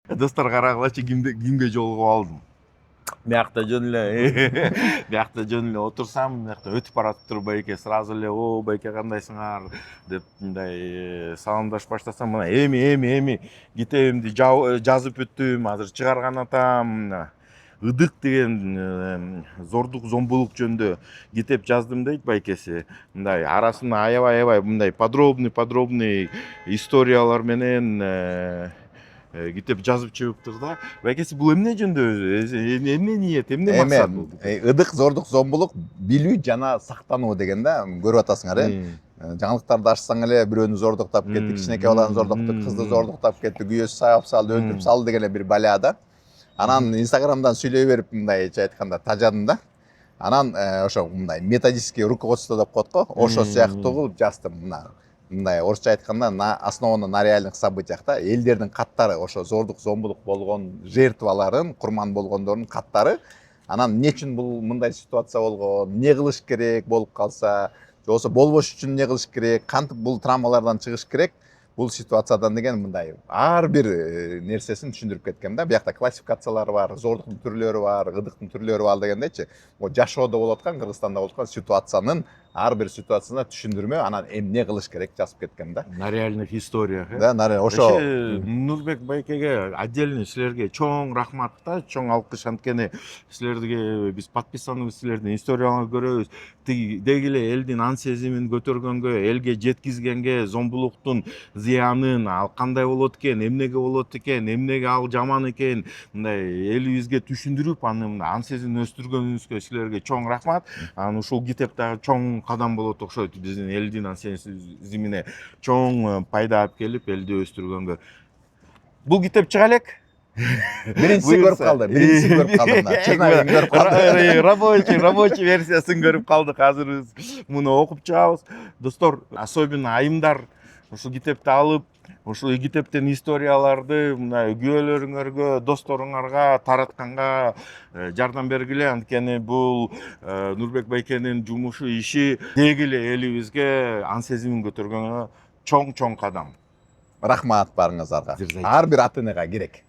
Достор карагылачы кимге жолугуп алдым. Биякта жөн эле биякта жөн эле отурсам, биякта өтүп баратыптыр байке, сразу эле о байке кандайсыңар деп мындай саламдашып баштасам, мына эми китебимди жазып бүттүм, азыр чыгарган атам. Ыдык деген зордук зомбулук жөнүндө китеп жаздым дейт байкеси. Мындай арасында аябай мындай подробный историялар менен китеп жазып чыгыптыр да. Байкеси бул эмне жөнүндө? Эмне ниет, эмне максат бул? Ыдык зордук зомбулук билүү жана сактануу деген да, көрүп атасыңар жаңылыктарды ачсаң эле бирөөнү зордуктап кетти, кичинекей баланы зордуктап, кызды зордуктап кетти, күйөөсү сабап салды, өлтүрүп салды деген эле бир баля да. Анан инстаграмдан сүйлөй берип мындайча айтканда тажадым да. Анан ошо мындай методический руководство деп коет го, ошо сыяктуу кылып жаздым. Мындай орусча айтканда основано на реальных событиях да, элдердин каттары, ошо зордук зомбулук болгон жертваларын, курман болгондордун каттары. Анан эмне үчүн бул мындай ситуация болгон, эмне кылыш керек болуп калса, же болбосо болбош үчүн эмне кылыш керек, кантип бул травмалардан чыгыш керек, бул ситуациядан деген мындай ар бир нерсесин түшүндүрүп кеткем да. Биякта классификациялары бар, зордуктун түрлөрү бар, ыдыктын түрлөрү бар дегендейчи. Жашоодо болуп аткан, Кыргызстанда болуп аткан ситуациянын ар бир ситуациясына түшүндүрмө, анан эмне кылыш керек жазып кеткем да. На реальных историях. Да, ошо Нурбек байкеге отдельный силерге чоң рахмат да, чоң алкыш. Анткени силерге биз подписаныбыз, силердин историяларыңызды көрөбүз. Деги эле элдин ан сезимин көтөргөнгө, элге жеткизгенге, зомбулуктун зыянын, ал кандай болот экен, эмнеге болот экен, эмнеге ал жаман экен, мындай элибизге түшүндүрүп, аны ан сезимин өстүргөнүңүзгө силерге чоң рахмат. Анан ушул китеп дагы чоң кадам болот окшойт биздин элдин ан сезимине чоң пайда алып келип, элди өстүргөнгө. Бул китеп чыга элек. Биринчиси көрүп калды, чырнагын көрүп калды. Рабочий версиясын көрүп калдык. Азыр биз муну окуп чыгабыз. Достор, особенно айымдар ушул китепти алып, ушул китептен историяларды мына күйөөлөрүңөргө, досторуңарга таратканга жардам бергиле. Анткени бул Нурбек байкенин жумушу, иши деги эле элибизге ан сезимин көтөргөнгө чоң кадам. Рахмат барыңыздарга. Ар бир ата энеге керек.